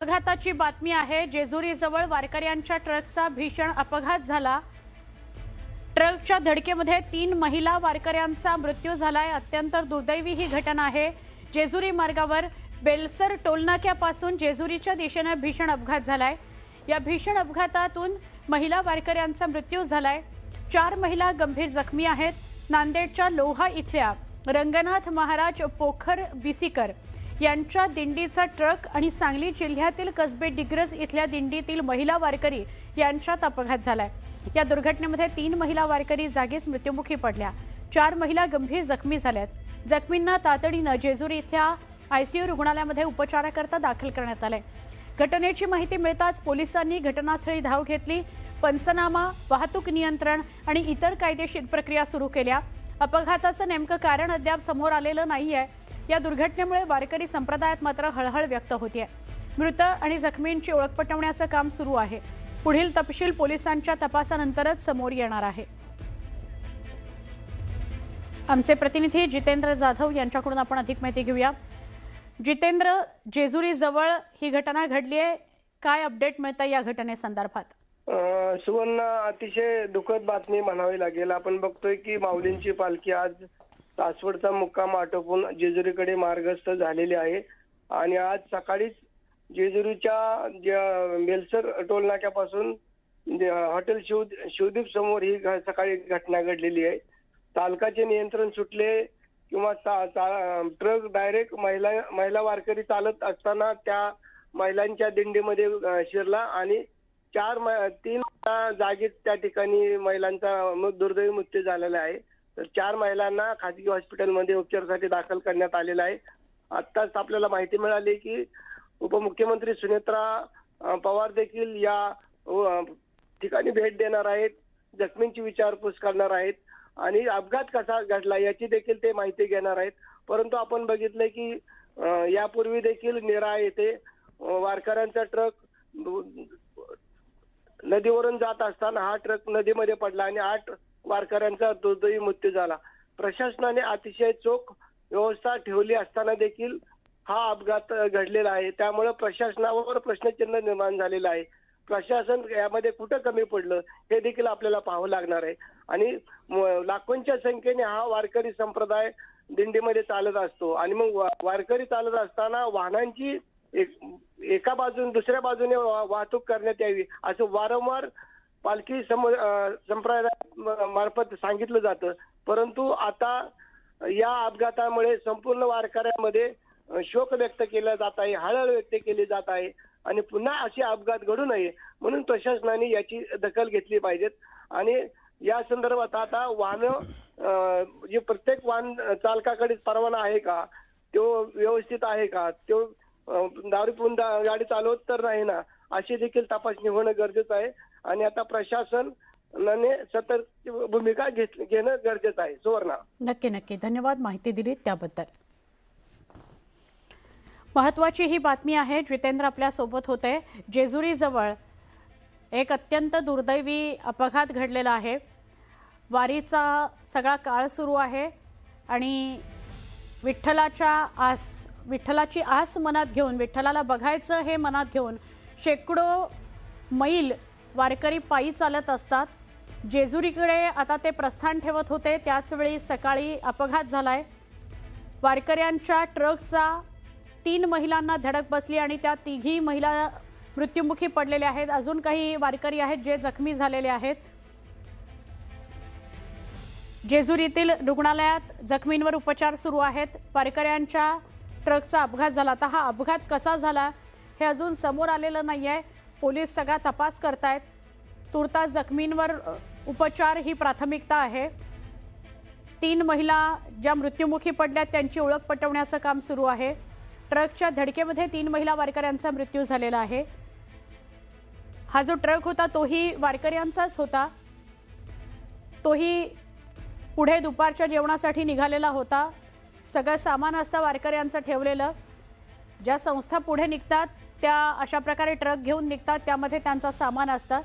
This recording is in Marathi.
अपघाताची बातमी आहे। जेजुरी जवळ वारकऱ्यांच्या ट्रकचा भीषण अपघात झाला। ट्रकच्या धडकेमध्ये 3 महिला वारकऱ्यांचा मृत्यू झालाय। अत्यंत दुर्दैवी ही घटना आहे। जेजुरी मार्गावर बेलसर टोलनाक्यापासून जेजुरीच्या दिशेने भीषण अपघात झालाय। या भीषण अपघातातून महिला वारकऱ्यांचा मृत्यू झालाय। 4 महिला गंभीर जखमी आहेत। नांदेडच्या लोहा इथल्या रंगनाथ महाराज पोखर बिसीकर यांच्या दिंडीचा ट्रक आणि सांगली जिल्ह्यातील कसबे डिग्रस इथल्या दिंडीतील महिला वारकरी यांच्यात अपघात झालाय। या दुर्घटनेमध्ये 3 महिला वारकरी जागीच मृत्युमुखी पडल्या। 4 महिला गंभीर जखमी झाल्यात। जखमींना तातडीने जेजुरी इथल्या आयसीयू रुग्णालयामध्ये उपचाराकरता दाखल करण्यात आले। घटनेची माहिती मिळताच पोलिसांनी घटनास्थळी धाव घेतली। पंचनामा, वाहतूक नियंत्रण आणि इतर कायदेशीर प्रक्रिया सुरू केल्या। अपघाताचं नेमकं कारण अद्याप समोर आलेलं नाहीये। या दुर्घटनेमुळे वारकरी संप्रदायात मात्र हळहळ व्यक्त होते। मृत आणि जखमींची ओळख पटवण्याचं काम सुरू आहे। पुढील तपशील पोलिसांच्या तपासानंतरच समोर येणार आहे। आमचे प्रतिनिधी जितेंद्र जाधव यांच्याकडून आपण अधिक माहिती घेऊया। जितेंद्र, जेजुरी जवळ ही घटना घडली आहे, काय अपडेट मिळतं या घटनेसंदर्भात? सुवर्ण, अतिशय दुःखद बातमी म्हणावी लागेल। आपण बघतोय की माऊलींची पालखी आज सासवडचा मुक्काम आटोपून जेजुरीकडे मार्गस्थ झालेली आहे आणि आज सकाळीच जेजुरीच्या बेलसर टोल नाक्यापासून हॉटेल शिवदीप समोर ही सकाळी घटना घडलेली आहे। चालकाचे नियंत्रण सुटले किंवा ट्रक डायरेक्ट महिला वारकरी चालत असताना त्या महिलांच्या दिंडीमध्ये शिरला आणि 3 जागीच त्या ठिकाणी महिलांचा दुर्दैवी मृत्यू झालेला आहे। तर 4 महिलांना खासगी हॉस्पिटलमध्ये उपचारासाठी दाखल करण्यात आलेला आहे। आत्ताच आपल्याला माहिती मिळाली की उपमुख्यमंत्री सुनेत्रा पवार देखील या ठिकाणी भेट देणार आहेत, जखमींची विचारपूस करणार आहेत आणि अपघात कसा घडला याची देखील ते माहिती घेणार आहेत। परंतु आपण बघितलंय की यापूर्वी देखील नेरा येथे वारकऱ्यांचा ट्रक नदीवरून जात असताना हा ट्रक नदीमध्ये पडला आणि 8 वारकऱ्यांचा दुर्दैवी मृत्यू झाला। प्रशासनाने अतिशय चोख व्यवस्था ठेवली असताना देखील हा अपघात घडलेला आहे। त्यामुळे प्रशासनावर प्रश्नचिन्ह निर्माण झालेलं आहे। प्रशासन यामध्ये कुठं कमी पडलं हे देखील आपल्याला पाहावं लागणार आहे आणि लाखोंच्या संख्येने हा वारकरी संप्रदाय दिंडीमध्ये चालत असतो आणि मग वारकरी चालत असताना वाहनांची एका बाजूने दुसऱ्या बाजूने वाहतूक करण्यात यावी असं वारंवार पालखी संप्रदाय मार्फत सांगितलं जातं। परंतु आता या अपघातामुळे संपूर्ण वारकऱ्यांमध्ये शोक व्यक्त केला जात आहे, हळहळ व्यक्त केली जात आहे आणि पुन्हा असे अपघात घडू नये म्हणून प्रशासनाने याची दखल घेतली पाहिजेत आणि या संदर्भात आता वाहन जे प्रत्येक वाहन चालकाकडे परवाना आहे का, तो व्यवस्थित आहे का, तो दारू पिऊन गाडी चालवत तर नाही ना, अशी देखील तपासणी होणं गरजेचं आहे आणि आता प्रशासनाने सतर्क भूमिका घेणं गरजेचं आहे। सुवर्णा, नक्की धन्यवाद माहिती दिली त्याबद्दल। महत्त्वाची ही बातमी आहे। जितेंद्र आपल्या सोबत होते। जेजुरी जवळ एक अत्यंत दुर्दैवी अपघात घडलेला आहे। वारीचा सगळा काळ सुरू आहे आणि विठ्ठलाची आस मनात घेऊन, विठ्ठलाला बघायचं हे मनात घेऊन शेकडो मैल वारकरी पायी चालत असतात। जेजुरीकडे आता ते प्रस्थान ठेवत होते त्याचवेळी सकाळी अपघात झालाय। वारकऱ्यांच्या ट्रकचा 3 महिलांना धडक बसली आणि त्या 3ही महिला मृत्युमुखी पडलेल्या आहेत। अजून काही वारकरी आहेत जे जखमी झालेले आहेत। जेजुरीतील रुग्णालयात जखमींवर उपचार सुरू आहेत। वारकऱ्यांच्या ट्रकचा अपघात झाला। आता हा अपघात कसा झाला हे अजून समोर आलेलं नाहीये। पोलीस सगळा तपास करतायत। तुर्तास जखमींवर उपचार ही प्राथमिकता आहे। 3 महिला ज्या मृत्युमुखी पडल्यात त्यांची ओळख पटवण्याचं काम सुरू आहे। ट्रकच्या धडकेमध्ये 3 महिला वारकऱ्यांचा मृत्यू झालेला आहे। हा जो ट्रक होता तोही वारकऱ्यांचाच होता। तोही पुढे दुपारच्या जेवणासाठी निघालेला होता। सगळं सामान असतं वारकऱ्यांचं ठेवलेलं। ज्या संस्था पुढे निघतात त्या अशा प्रकारे ट्रक घेऊन निघतात, त्यामध्ये त्यांचा सामान असतं।